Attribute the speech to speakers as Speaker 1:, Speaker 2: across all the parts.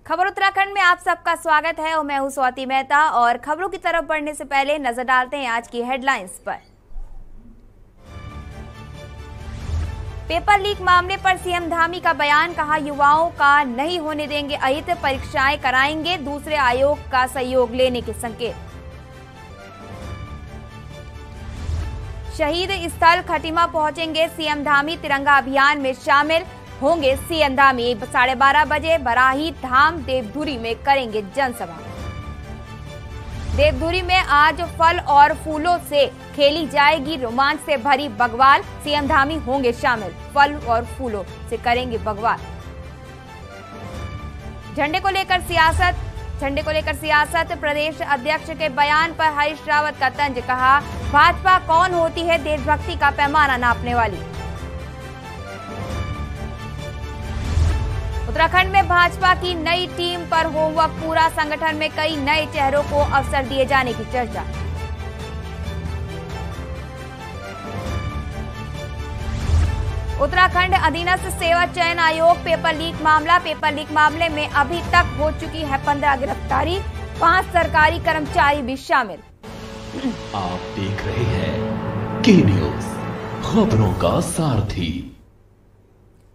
Speaker 1: खबर उत्तराखंड में आप सबका स्वागत है और मैं हूं स्वाति मेहता। और खबरों की तरफ बढ़ने से पहले नजर डालते हैं आज की हेडलाइंस पर। पेपर लीक मामले पर सीएम धामी का बयान, कहा युवाओं का नहीं होने देंगे अहित, परीक्षाएं कराएंगे, दूसरे आयोग का सहयोग लेने के संकेत। शहीद स्थल खटीमा पहुंचेंगे सीएम धामी, तिरंगा अभियान में शामिल होंगे सीएम धामी। 12:30 बजे बराही धाम देवधुरी में करेंगे जनसभा। देवधुरी में आज फल और फूलों से खेली जाएगी रोमांच से भरी बग्वाल, सीएम धामी होंगे शामिल, फल और फूलों से करेंगे बग्वाल। झंडे को लेकर सियासत, प्रदेश अध्यक्ष के बयान पर हरीश रावत का तंज, कहा भाजपा कौन होती है देशभक्ति का पैमाना नापने वाली। उत्तराखंड में भाजपा की नई टीम पर होमवर्क पूरा, संगठन में कई नए चेहरों को अवसर दिए जाने की चर्चा। उत्तराखंड अधीनस्थ सेवा चयन आयोग पेपर लीक मामले में अभी तक हो चुकी है 15 गिरफ्तारी, 5 सरकारी कर्मचारी भी शामिल।
Speaker 2: आप देख रहे हैं के न्यूज, खबरों का सारथी।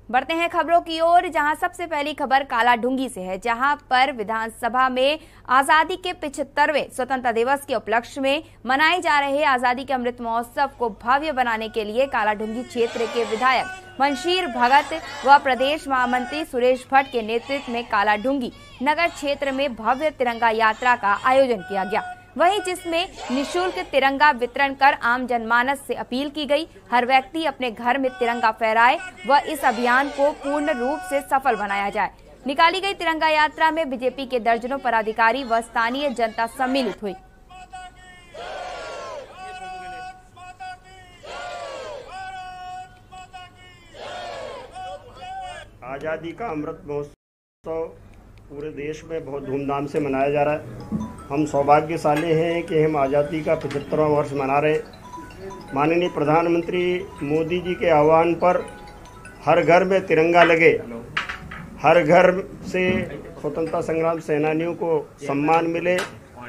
Speaker 1: बढ़ते हैं खबरों की ओर, जहां सबसे पहली खबर कालाढूंगी से है, जहां पर विधानसभा में आजादी के 75वें स्वतंत्रता दिवस के उपलक्ष्य में मनाए जा रहे आजादी के अमृत महोत्सव को भव्य बनाने के लिए कालाढूंगी क्षेत्र के विधायक मनशीर भगत व प्रदेश महामंत्री सुरेश भट्ट के नेतृत्व में कालाढूंगी नगर क्षेत्र में भव्य तिरंगा यात्रा का आयोजन किया गया। वहीं जिसमें निःशुल्क तिरंगा वितरण कर आम जनमानस से अपील की गई, हर व्यक्ति अपने घर में तिरंगा फहराए व इस अभियान को पूर्ण रूप से सफल बनाया जाए। निकाली गई तिरंगा यात्रा में बीजेपी के दर्जनों पदाधिकारी व स्थानीय जनता सम्मिलित हुई।
Speaker 3: आजादी का अमृत महोत्सव पूरे देश में बहुत धूमधाम से मनाया जा रहा है। हम सौभाग्यशाली हैं कि हम आज़ादी का 75वां वर्ष मना रहे। माननीय प्रधानमंत्री मोदी जी के आह्वान पर हर घर में तिरंगा लगे, हर घर से स्वतंत्रता संग्राम सेनानियों को सम्मान मिले,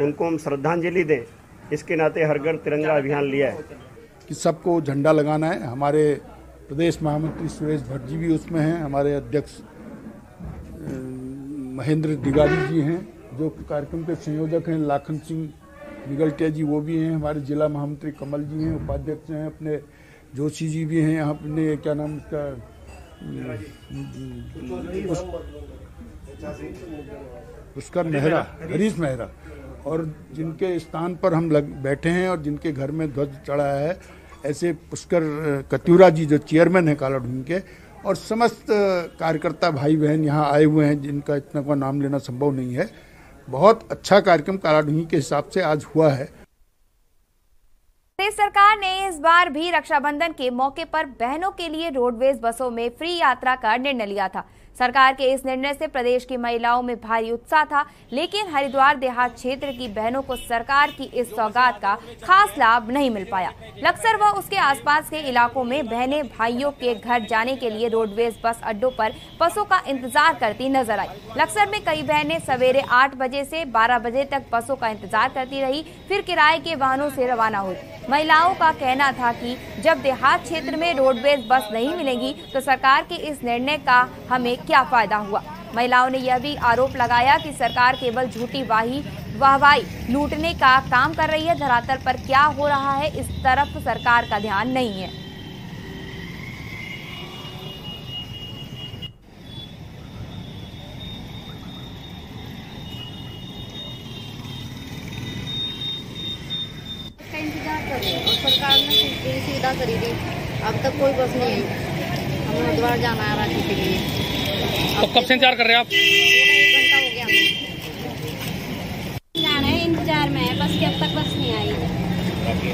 Speaker 3: उनको हम श्रद्धांजलि दें, इसके नाते हर घर तिरंगा अभियान लिया है
Speaker 4: कि सबको झंडा लगाना है। हमारे प्रदेश महामंत्री सुरेश भट्ट जी भी उसमें हैं, हमारे अध्यक्ष महेंद्र दिगारी जी हैं, जो कार्यक्रम के संयोजक हैं लाखन सिंह निगलटिया जी वो भी हैं, हमारे जिला महामंत्री कमल जी हैं, उपाध्यक्ष हैं अपने जोशी जी भी हैं, यहाँ अपने क्या नाम इसका पुष्कर मेहरा, हरीश मेहरा, और जिनके स्थान पर हम बैठे हैं और जिनके घर में ध्वज चढ़ाया है, ऐसे पुष्कर कत्यूरा जी जो चेयरमैन है कालाढूंगी के, और समस्त कार्यकर्ता भाई बहन यहाँ आए हुए हैं जिनका इतना का नाम लेना संभव नहीं है। बहुत अच्छा कार्यक्रम कालाढूंगी के हिसाब से आज हुआ है।
Speaker 1: प्रदेश सरकार ने इस बार भी रक्षाबंधन के मौके पर बहनों के लिए रोडवेज बसों में फ्री यात्रा का निर्णय लिया था। सरकार के इस निर्णय से प्रदेश की महिलाओं में भारी उत्साह था, लेकिन हरिद्वार देहात क्षेत्र की बहनों को सरकार की इस सौगात का खास लाभ नहीं मिल पाया। लक्सर व उसके आसपास के इलाकों में बहनें भाइयों के घर जाने के लिए रोडवेज बस अड्डों पर बसों का इंतजार करती नजर आई। लक्सर में कई बहनें सवेरे 8 बजे से 12 बजे तक बसों का इंतजार करती रही, फिर किराए के वाहनों से रवाना हुई। महिलाओं का कहना था कि जब देहात क्षेत्र में रोडवेज बस नहीं मिलेगी तो सरकार के इस निर्णय का हमें क्या फायदा हुआ। महिलाओं ने यह भी आरोप लगाया कि सरकार केवल झूठी वाहवाही लूटने का काम कर रही है, धरातल पर क्या हो रहा है इस तरफ सरकार का ध्यान नहीं है।
Speaker 5: इंतजार कर रहे हैं और सरकार ने सीधा करी थी, अब तक कोई बस नहीं आई। हमें हरिद्वार जाना है रांची के लिए।
Speaker 6: तो कब से इंतजार कर रहे हैं आप?
Speaker 5: 1 घंटा हो गया हमें। जाना है, इंतजार में है बस की, अब तक बस नहीं आई।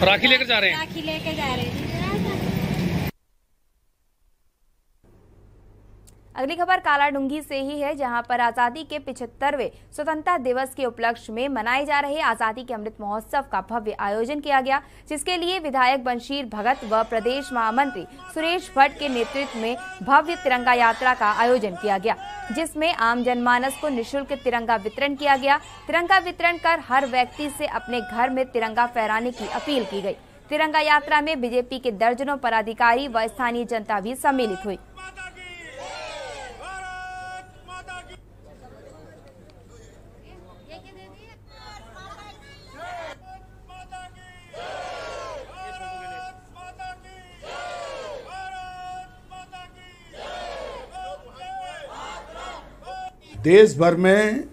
Speaker 6: राखी लेकर जा रहे हैं?
Speaker 5: राखी लेके जा रहे हैं।
Speaker 1: अगली खबर कालाडूंगी से ही है, जहां पर आजादी के 75वें स्वतंत्रता दिवस के उपलक्ष्य में मनाए जा रहे आजादी के अमृत महोत्सव का भव्य आयोजन किया गया, जिसके लिए विधायक बंशीर भगत व प्रदेश महामंत्री सुरेश भट्ट के नेतृत्व में भव्य तिरंगा यात्रा का आयोजन किया गया, जिसमें आम जनमानस को निःशुल्क तिरंगा वितरण किया गया। तिरंगा वितरण कर हर व्यक्ति से अपने घर में तिरंगा फहराने की अपील की गई। तिरंगा यात्रा में बीजेपी के दर्जनों पदाधिकारी व स्थानीय जनता भी सम्मिलित हुई।
Speaker 4: देश भर में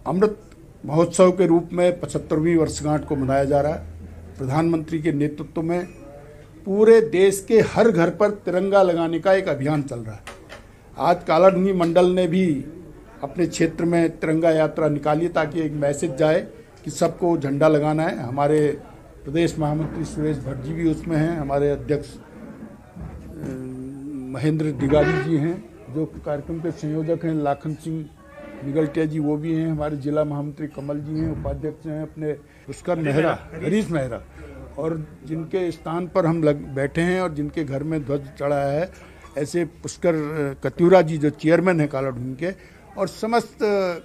Speaker 4: अमृत महोत्सव के रूप में 75वीं वर्षगांठ को मनाया जा रहा है। प्रधानमंत्री के नेतृत्व में पूरे देश के हर घर पर तिरंगा लगाने का एक अभियान चल रहा है। आज कालाडूंगी मंडल ने भी अपने क्षेत्र में तिरंगा यात्रा निकाली ताकि एक मैसेज जाए कि सबको झंडा लगाना है। हमारे प्रदेश महामंत्री सुरेश भट्ट जी भी उसमें हैं, हमारे अध्यक्ष महेंद्र दिगारी जी हैं जो कार्यक्रम के संयोजक हैं, लाखन सिंह निगलटिया जी वो भी हैं, हमारे जिला महामंत्री कमल जी हैं, उपाध्यक्ष हैं अपने पुष्कर मेहरा, हरीश मेहरा, और जिनके स्थान पर हम बैठे हैं और जिनके घर में ध्वज चढ़ाया है ऐसे पुष्कर कत्यूरा जी जो चेयरमैन हैं कालाडूंगी के, और समस्त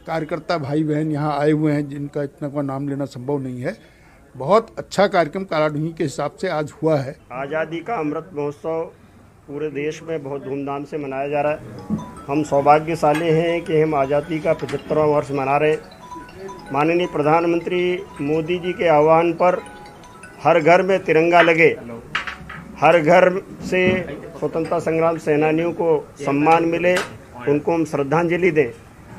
Speaker 4: कार्यकर्ता भाई बहन यहाँ आए हुए हैं जिनका इतना का नाम लेना संभव नहीं है। बहुत अच्छा कार्यक्रम कालाडूंगी के हिसाब से आज हुआ है।
Speaker 3: आज़ादी का अमृत महोत्सव पूरे देश में बहुत धूमधाम से मनाया जा रहा है। हम सौभाग्यशाली हैं कि हम आज़ादी का 75वां वर्ष मना रहे। माननीय प्रधानमंत्री मोदी जी के आह्वान पर हर घर में तिरंगा लगे, हर घर से स्वतंत्रता संग्राम सेनानियों को सम्मान मिले, उनको हम श्रद्धांजलि दें।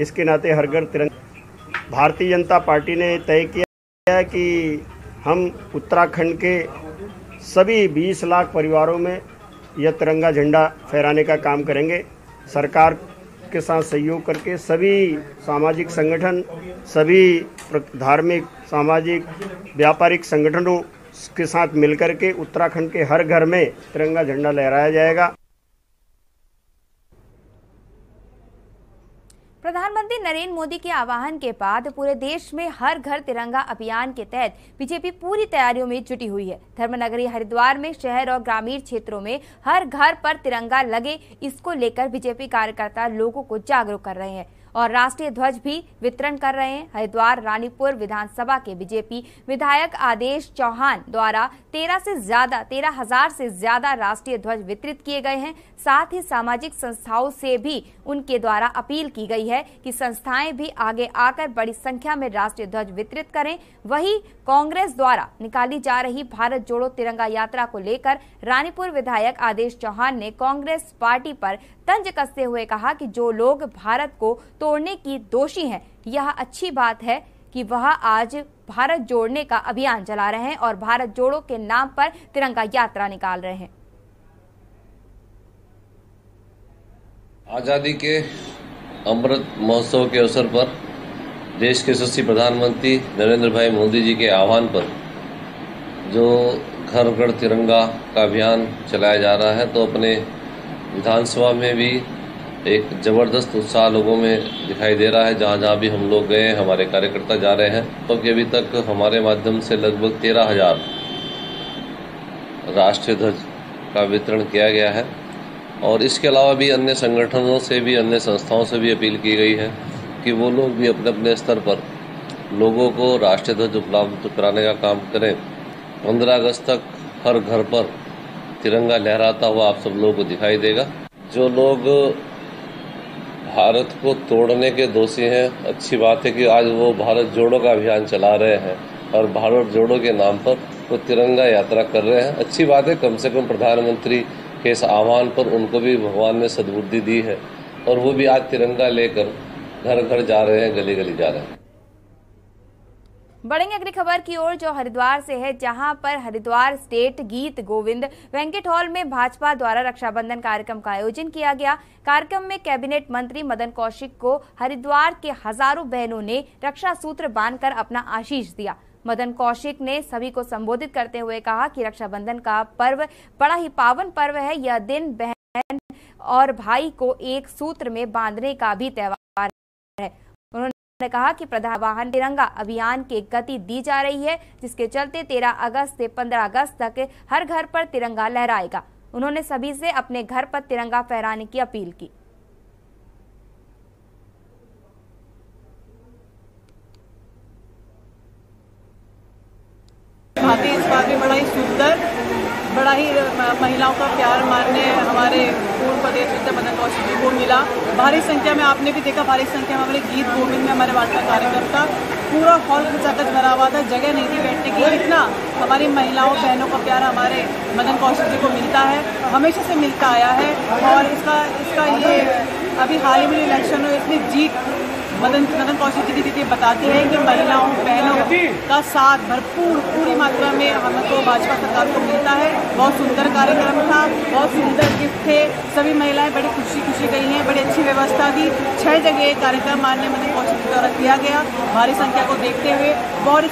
Speaker 3: इसके नाते हर घर तिरंगा। भारतीय जनता पार्टी ने तय किया है कि हम उत्तराखंड के सभी 20 लाख परिवारों में यह तिरंगा झंडा फहराने का काम करेंगे। सरकार के साथ सहयोग करके सभी सामाजिक संगठन, सभी धार्मिक, सामाजिक, व्यापारिक संगठनों के साथ मिलकर के उत्तराखंड के हर घर में तिरंगा झंडा लहराया जाएगा।
Speaker 1: प्रधानमंत्री नरेंद्र मोदी के आह्वान के बाद पूरे देश में हर घर तिरंगा अभियान के तहत बीजेपी पूरी तैयारियों में जुटी हुई है। धर्मनगरी हरिद्वार में शहर और ग्रामीण क्षेत्रों में हर घर पर तिरंगा लगे, इसको लेकर बीजेपी कार्यकर्ता लोगों को जागरूक कर रहे हैं और राष्ट्रीय ध्वज भी वितरण कर रहे हैं। हरिद्वार रानीपुर विधानसभा के बीजेपी विधायक आदेश चौहान द्वारा 13,000 से ज्यादा राष्ट्रीय ध्वज वितरित किए गए हैं। साथ ही सामाजिक संस्थाओं से भी उनके द्वारा अपील की गई है कि संस्थाएं भी आगे आकर बड़ी संख्या में राष्ट्रीय ध्वज वितरित करें। वहीं कांग्रेस द्वारा निकाली जा रही भारत जोड़ो तिरंगा यात्रा को लेकर रानीपुर विधायक आदेश चौहान ने कांग्रेस पार्टी पर तंज कसते हुए कहा कि जो लोग भारत को तोड़ने की दोषी हैं, यह अच्छी बात है कि वह आज भारत जोड़ने का अभियान चला रहे हैं और भारत जोड़ो के नाम पर तिरंगा यात्रा निकाल रहे हैं।
Speaker 7: आज़ादी के अमृत महोत्सव के अवसर पर देश के यशस्वी प्रधानमंत्री नरेंद्र भाई मोदी जी के आह्वान पर जो घर घर तिरंगा का अभियान चलाया जा रहा है, तो अपने विधानसभा में भी एक जबरदस्त उत्साह लोगों में दिखाई दे रहा है। जहाँ जहाँ भी हम लोग गए, हमारे कार्यकर्ता जा रहे हैं, तो अभी तक हमारे माध्यम से लगभग 13,000 राष्ट्रीय ध्वज का वितरण किया गया है। और इसके अलावा भी अन्य संगठनों से भी, अन्य संस्थाओं से भी अपील की गई है कि वो लोग भी अपने अपने स्तर पर लोगों को राष्ट्रीय ध्वज उपलब्ध कराने का काम करें। 15 अगस्त तक हर घर पर तिरंगा लहराता हुआ आप सब लोगों को दिखाई देगा। जो लोग भारत को तोड़ने के दोषी हैं, अच्छी बात है कि आज वो भारत जोड़ो का अभियान चला रहे हैं और भारत जोड़ो के नाम पर वो तिरंगा यात्रा कर रहे हैं। अच्छी बात है, कम से कम प्रधानमंत्री के इस आह्वान पर उनको भी भगवान ने सद्बुद्धि दी है और वो भी आज तिरंगा लेकर घर घर जा रहे हैं, गली गली जा रहे हैं।
Speaker 1: बढ़ेंगे अगली खबर की ओर, जो हरिद्वार से है, जहां पर हरिद्वार स्टेट गीत गोविंद वेंकट हॉल में भाजपा द्वारा रक्षाबंधन कार्यक्रम का आयोजन किया गया। कार्यक्रम में कैबिनेट मंत्री मदन कौशिक को हरिद्वार के हजारों बहनों ने रक्षा सूत्र बांधकर अपना आशीष दिया। मदन कौशिक ने सभी को संबोधित करते हुए कहा कि रक्षाबंधन का पर्व बड़ा ही पावन पर्व है। यह दिन बहन और भाई को एक सूत्र में बांधने का भी त्योहार है। उन्होंने कहा कि प्रधान तिरंगा अभियान की गति दी जा रही है, जिसके चलते 13 अगस्त से 15 अगस्त तक हर घर पर तिरंगा लहराएगा। उन्होंने सभी से अपने घर पर तिरंगा फहराने की अपील की।
Speaker 8: इस बार भी बड़ा ही सुंदर, बड़ा ही महिलाओं का प्यार मानने हमारे पूर्व प्रदेश विद्या मदन कौशिक जी को मिला। भारी संख्या में आपने भी देखा, भारी संख्या में हमारे गीत गोविंद में हमारे भाजपा कार्यकर्ता, पूरा हॉल खचाखच भरा हुआ था, जगह नहीं थी बैठने की। इतना हमारी महिलाओं बहनों का प्यार हमारे मदन कौशिक जी को मिलता है, हमेशा से मिलता आया है। और इसका ये अभी हाल ही में इलेक्शन में इसमें जीत मदन कौशिक जी दीदी बताते हैं कि महिलाओं बहनों का साथ भरपूर पूरी मात्रा में हमको भाजपा सरकार को मिलता है। बहुत सुंदर कार्यक्रम था, बहुत सुंदर गिफ्ट थे, सभी महिलाएं बड़ी खुशी गई हैं, बड़ी अच्छी व्यवस्था थी। 6 जगह कार्यक्रम माननीय मदन कौशिक जी द्वारा किया गया। भारी संख्या को देखते हुए बहुत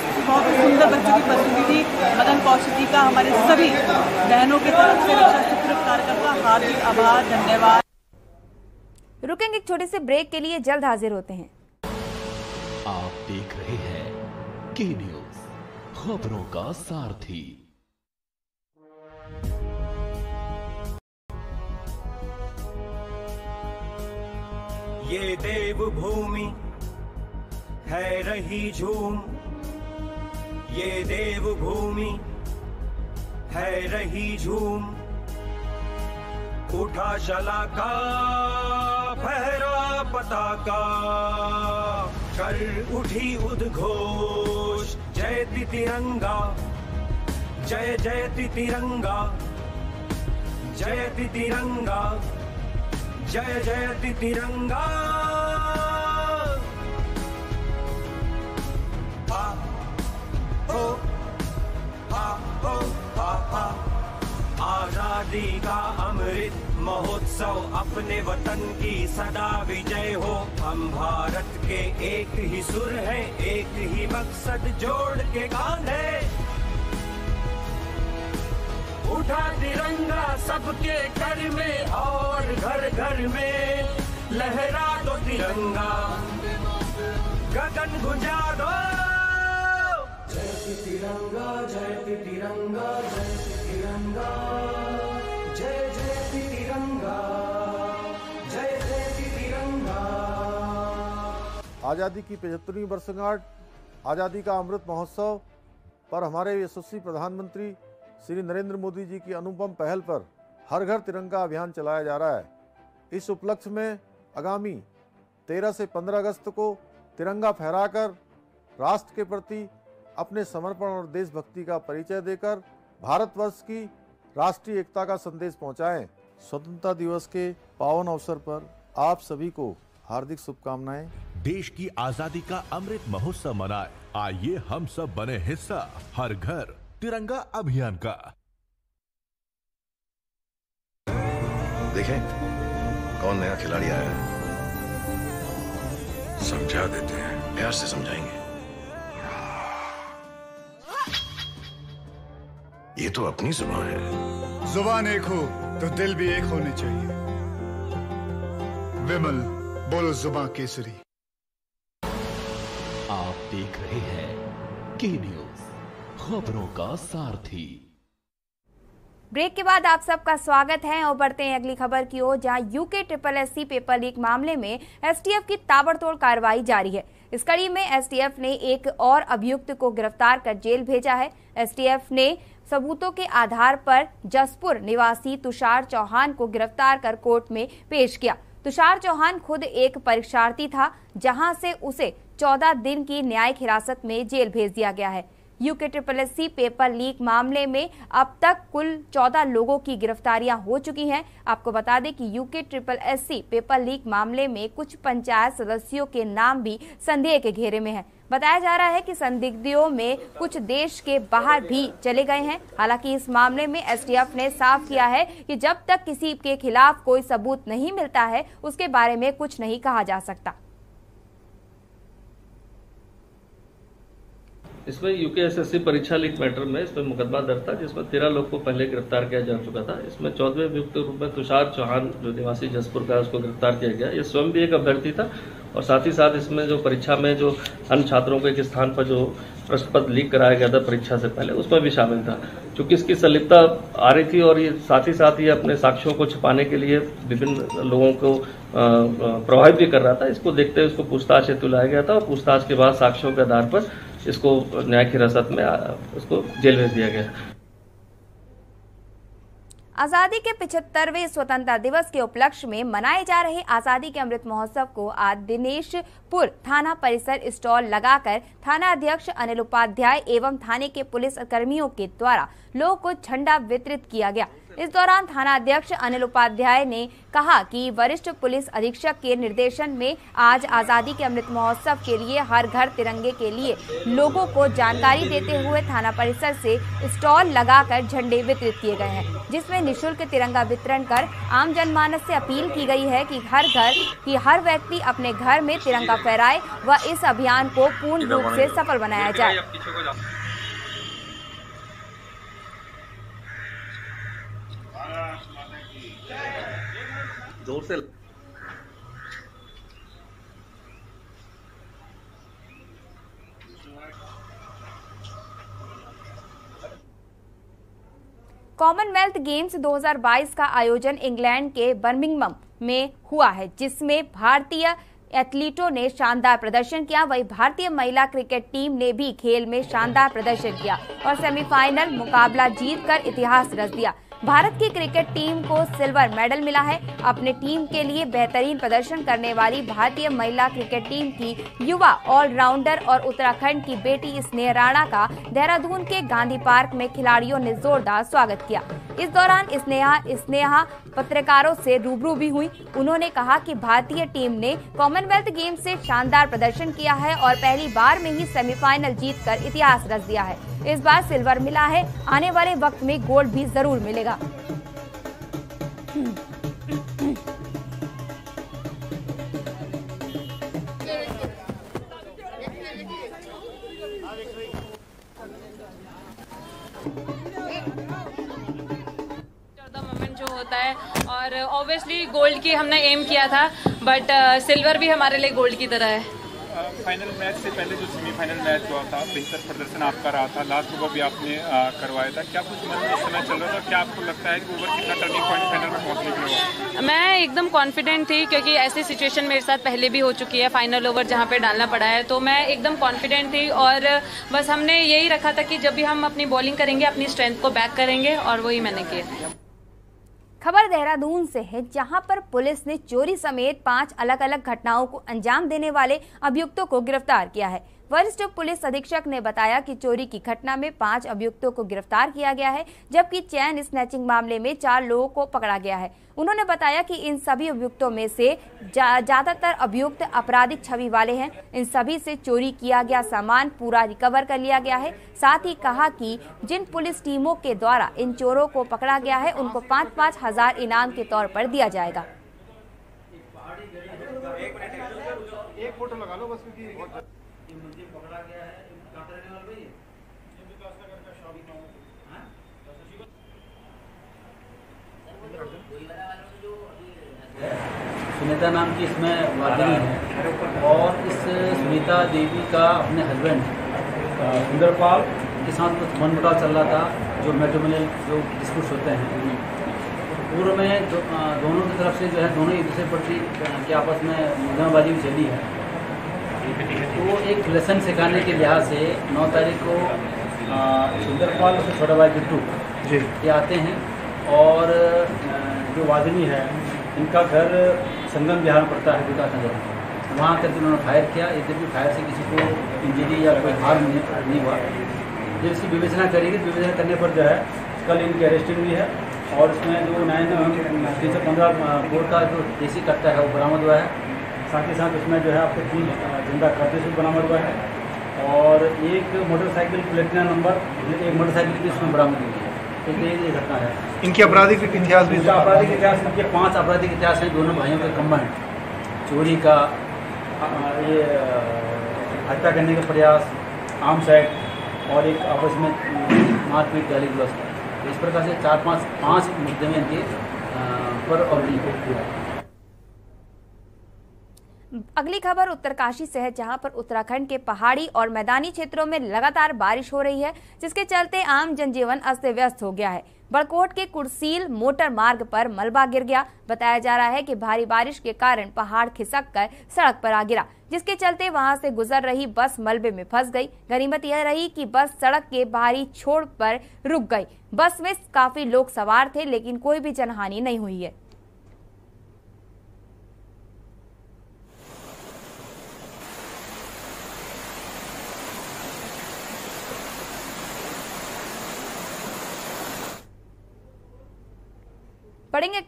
Speaker 8: सुंदर बच्चों की प्रस्तुति थी। मदन कौशिक जी का हमारे सभी बहनों की तरफ से रक्षा सूत्र कार्यकर्ता हार्दिक आभार, धन्यवाद।
Speaker 1: रुकेंगे एक छोटे से ब्रेक के लिए, जल्द हाजिर होते हैं।
Speaker 2: आप देख रहे हैं के न्यूज, खबरों का सारथी।
Speaker 9: ये देवभूमि है रही झूम, ये देवभूमि है रही झूम। उठा शलाका फहरा पताका, कर उठी उद्घोष, जयति तिरंगा, जय जयति तिरंगा, जयति तिरंगा, जय जयति तिरंगा। आ हो आ हो आ। आजादी का अमृत महोत्सव, अपने वतन की सदा विजय हो। हम भारत के एक ही सुर हैं, एक ही मकसद जोड़ के गाने। उठा तिरंगा सबके घर में और घर घर में, लहरा दो तिरंगा, गगन गुंजा दो। जय तिरंगा, जय तिरंगा, जय तिरंगा, जय जय तिरंगा, जय जय तिरंगा।
Speaker 10: आज़ादी की 75वीं वर्षगांठ, आज़ादी का अमृत महोत्सव पर हमारे यशस्वी प्रधानमंत्री श्री नरेंद्र मोदी जी की अनुपम पहल पर हर घर तिरंगा अभियान चलाया जा रहा है। इस उपलक्ष्य में आगामी 13 से 15 अगस्त को तिरंगा फहराकर राष्ट्र के प्रति अपने समर्पण और देशभक्ति का परिचय देकर भारतवर्ष की राष्ट्रीय एकता का संदेश पहुंचाएं। स्वतंत्रता दिवस के पावन अवसर पर आप सभी को हार्दिक शुभकामनाएं।
Speaker 11: देश की आजादी का अमृत महोत्सव मनाए, आइए हम सब बने हिस्सा हर घर तिरंगा अभियान का।
Speaker 12: देखें कौन नया खिलाड़ी आया है, समझा देते हैं, प्यार से समझाएंगे। ये तो अपनी जुबान है।
Speaker 13: जुबान एक हो तो दिल भी एक होने चाहिए। विमल बोलो जुबान केसरी।
Speaker 2: आप देख रहे हैं के न्यूज, खबरों का सारथी।
Speaker 1: ब्रेक के बाद आप सबका स्वागत है और बढ़ते हैं अगली खबर की ओर, जहां यूके SSSC पेपर लीक मामले में एसटीएफ की ताबड़तोड़ कार्रवाई जारी है। इस कड़ी में एसटीएफ ने एक और अभियुक्त को गिरफ्तार कर जेल भेजा है। एसटीएफ ने सबूतों के आधार पर जसपुर निवासी तुषार चौहान को गिरफ्तार कर कोर्ट में पेश किया। तुषार चौहान खुद एक परीक्षार्थी था, जहां से उसे 14 दिन की न्यायिक हिरासत में जेल भेज दिया गया है। यूके SSSC पेपर लीक मामले में अब तक कुल 14 लोगों की गिरफ्तारियां हो चुकी हैं। आपको बता दें कि यूके SSSC पेपर लीक मामले में कुछ पंचायत सदस्यों के नाम भी संदेह के घेरे में हैं। बताया जा रहा है कि संदिग्धों में कुछ देश के बाहर भी चले गए हैं। हालांकि इस मामले में एसटीएफ ने साफ किया है कि जब तक किसी के खिलाफ कोई सबूत नहीं मिलता है, उसके बारे में कुछ नहीं कहा जा सकता।
Speaker 14: इसमें यूकेएसएससी परीक्षा लीक मैटर में इसमें मुकदमा दर्ज था, जिसमें 13 लोग को पहले गिरफ्तार किया जा चुका था। इसमें 14वें अभियुक्त के रूप में तुषार चौहान जो निवासी जसपुर का, उसको गिरफ्तार किया गया। ये स्वयं भी एक अभ्यर्थी था और साथ ही साथ इसमें जो परीक्षा में जो अन्य छात्रों को एक स्थान पर जो प्रश्न पत्र लीक कराया गया था परीक्षा से पहले, उसमें भी शामिल था। चूंकि इसकी संलिप्तता आ रही थी और ये साथ ही अपने साक्ष्यों को छिपाने के लिए विभिन्न लोगों को प्रभावित भी कर रहा था, इसको देखते हुए इसको पूछताछ हेतु लाया गया था और पूछताछ के बाद साक्ष्यों के आधार पर इसको न्यायिक हिरासत में उसको जेल भेज दिया गया।
Speaker 1: आजादी के 75वें स्वतंत्रता दिवस के उपलक्ष्य में मनाए जा रहे आजादी के अमृत महोत्सव को आज दिनेशपुर थाना परिसर स्टॉल लगाकर थाना अध्यक्ष अनिल उपाध्याय एवं थाने के पुलिस कर्मियों के द्वारा लोगों को झंडा वितरित किया गया। इस दौरान थाना अध्यक्ष अनिल उपाध्याय ने कहा कि वरिष्ठ पुलिस अधीक्षक के निर्देशन में आज आजादी के अमृत महोत्सव के लिए हर घर तिरंगे के लिए लोगों को जानकारी देते हुए थाना परिसर से स्टॉल लगाकर झंडे वितरित किए गए हैं, जिसमें निःशुल्क तिरंगा वितरण कर आम जनमानस से अपील की गई है कि हर व्यक्ति अपने घर में तिरंगा फहराए व इस अभियान को पूर्ण रूप से सफल बनाया जाए।
Speaker 14: जोर से
Speaker 1: कॉमनवेल्थ गेम्स 2022 का आयोजन इंग्लैंड के बर्मिंघम में हुआ है, जिसमें भारतीय एथलीटों ने शानदार प्रदर्शन किया। वहीं भारतीय महिला क्रिकेट टीम ने भी खेल में शानदार प्रदर्शन किया और सेमीफाइनल मुकाबला जीतकर इतिहास रच दिया। भारत की क्रिकेट टीम को सिल्वर मेडल मिला है। अपने टीम के लिए बेहतरीन प्रदर्शन करने वाली भारतीय महिला क्रिकेट टीम की युवा ऑलराउंडर और उत्तराखंड की बेटी स्नेहा राणा का देहरादून के गांधी पार्क में खिलाड़ियों ने जोरदार स्वागत किया। इस दौरान स्नेहा पत्रकारों से रूबरू भी हुई। उन्होंने कहा कि भारतीय टीम ने कॉमनवेल्थ गेम्स से शानदार प्रदर्शन किया है और पहली बार में ही सेमीफाइनल जीतकर इतिहास रच दिया है। इस बार सिल्वर मिला है, आने वाले वक्त में गोल्ड भी जरूर मिलेगा।
Speaker 15: जो होता है और ऑब्वियसली गोल्ड की हमने एम किया था, बट सिल्वर भी हमारे लिए गोल्ड की तरह है।
Speaker 16: फाइनल मैच से पहले जो सेमीफाइनल मैच हुआ था, बेहतर प्रदर्शन आपका रहा था, लास्ट ओवर भी आपने करवाया था। क्या कुछ मन में इस समय चल रहा था? क्या आपको लगता है कि ओवर कितना टर्निंग पॉइंट फाइनल में पहुंचने के लिए?
Speaker 15: मैं एकदम कॉन्फिडेंट थी, क्योंकि ऐसी सिचुएशन मेरे साथ पहले भी हो चुकी है, फाइनल ओवर जहाँ पे डालना पड़ा है, तो मैं एकदम कॉन्फिडेंट थी और बस हमने यही रखा था कि जब भी हम अपनी बॉलिंग करेंगे अपनी स्ट्रेंथ को बैक करेंगे और वही मैंने किया।
Speaker 1: खबर देहरादून से है, जहां पर पुलिस ने चोरी समेत 5 अलग अलग घटनाओं को अंजाम देने वाले अभियुक्तों को गिरफ्तार किया है। वरिष्ठ पुलिस अधीक्षक ने बताया कि चोरी की घटना में 5 अभियुक्तों को गिरफ्तार किया गया है, जबकि चैन स्नैचिंग मामले में 4 लोगों को पकड़ा गया है। उन्होंने बताया कि इन सभी अभियुक्तों में से ज्यादातर अभियुक्त आपराधिक छवि वाले हैं। इन सभी से चोरी किया गया सामान पूरा रिकवर कर लिया गया है। साथ ही कहा कि जिन पुलिस टीमों के द्वारा इन चोरों को पकड़ा गया है, उनको 5-5 हजार इनाम के तौर पर दिया जाएगा।
Speaker 16: एक फोटो लगा लो बस,
Speaker 17: सुनीता नाम की इसमें वादिनी है और इस सुनीता देवी का अपने हस्बैंड सुंदरपाल के साथ कुछ मनमुटाव चल रहा था, जो मैट्रिमोनियल जो डिस्प्यूट्स होते हैं। पूर्व में दोनों की तरफ से जो है दोनों एक दूसरे प्रति के आपस में मुद्दाबाजी भी चली है। तो एक लेसन सिखाने के लिहाज से 9 तारीख को सुंदरपाल और छोटा भाई बिट्टू ये आते हैं और जो वादिनी है इनका घर संगम बिहार में पड़ता है, विकास नगर। वहाँ तक उन्होंने फायर किया। इधर भी फायर से किसी को इंजरी या कोई हार्म नहीं हुआ। जब इसकी विवेचना करेगी, विवेचना करने पर जो है कल इनकी अरेस्टिंग हुई है और इसमें जो 315 बोर्ड का जो देसी कट्टा है वो बरामद हुआ है। साथ ही साथ उसमें जो है आपको 3 जिंदा कारतूस बरामद हुआ है और एक मोटरसाइकिल प्लेटिना नंबर, एक मोटरसाइकिल भी इसमें बरामद हुई है। तो ये घटना है।
Speaker 16: इनके आपराधिक इतिहास भी,
Speaker 17: आपराधिक इतिहास इनके 5 आपराधिक इतिहास हैं दोनों भाइयों के कंबाइंड। चोरी का, ये हत्या करने का प्रयास, आर्म्स एक्ट, और एक आपस में मारपीट गाली गलौज का। इस प्रकार से 4-5 मुकदमे के पर अभियोग किया।
Speaker 1: अगली खबर उत्तरकाशी से है, जहां पर उत्तराखंड के पहाड़ी और मैदानी क्षेत्रों में लगातार बारिश हो रही है, जिसके चलते आम जनजीवन अस्त व्यस्त हो गया है। बड़कोट के कुर्सील मोटर मार्ग पर मलबा गिर गया। बताया जा रहा है कि भारी बारिश के कारण पहाड़ खिसक कर सड़क पर आ गिरा, जिसके चलते वहां से गुजर रही बस मलबे में फंस गई। गनीमत यह रही कि बस सड़क के बाहरी छोर पर रुक गई। बस में काफी लोग सवार थे, लेकिन कोई भी जनहानि नहीं हुई है। पढ़ेंगे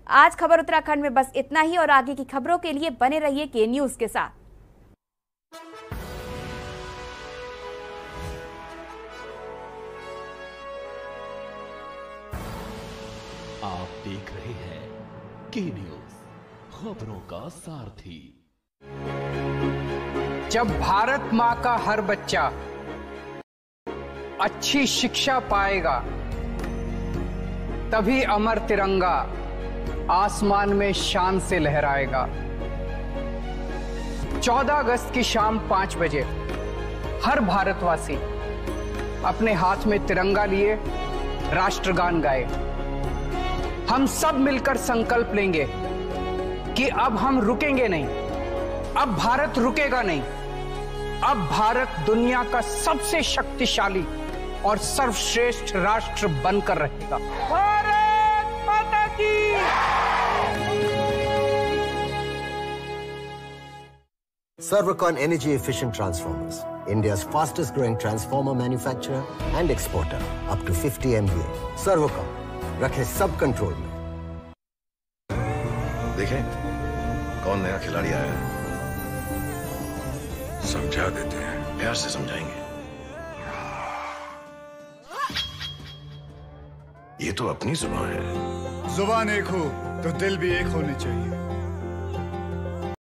Speaker 1: आज खबर उत्तराखंड में। बस इतना ही, और आगे की खबरों के लिए बने रहिए के न्यूज के साथ।
Speaker 2: आप देख रहे हैं के न्यूज, खबरों का सारथी।
Speaker 18: जब भारत मां का हर बच्चा अच्छी शिक्षा पाएगा, तभी अमर तिरंगा आसमान में शान से लहराएगा। 14 अगस्त की शाम 5 बजे हर भारतवासी अपने हाथ में तिरंगा लिए राष्ट्रगान गाए। हम सब मिलकर संकल्प लेंगे कि अब हम रुकेंगे नहीं, अब भारत रुकेगा नहीं, अब भारत दुनिया का सबसे शक्तिशाली और सर्वश्रेष्ठ राष्ट्र बनकर रहेगा। भारत माता की।
Speaker 19: Servocon Energy Efficient Transformers, India's fastest growing transformer manufacturer and exporter, up to 50 MVA. Servocon, रखे सब कंट्रोल में।
Speaker 12: देखें कौन नया खिलाड़ी आया है, समझा देते हैं, प्यार से समझाएंगे। ये तो अपनी जुबान है।
Speaker 13: जुबान एक हो तो दिल भी एक होनी चाहिए।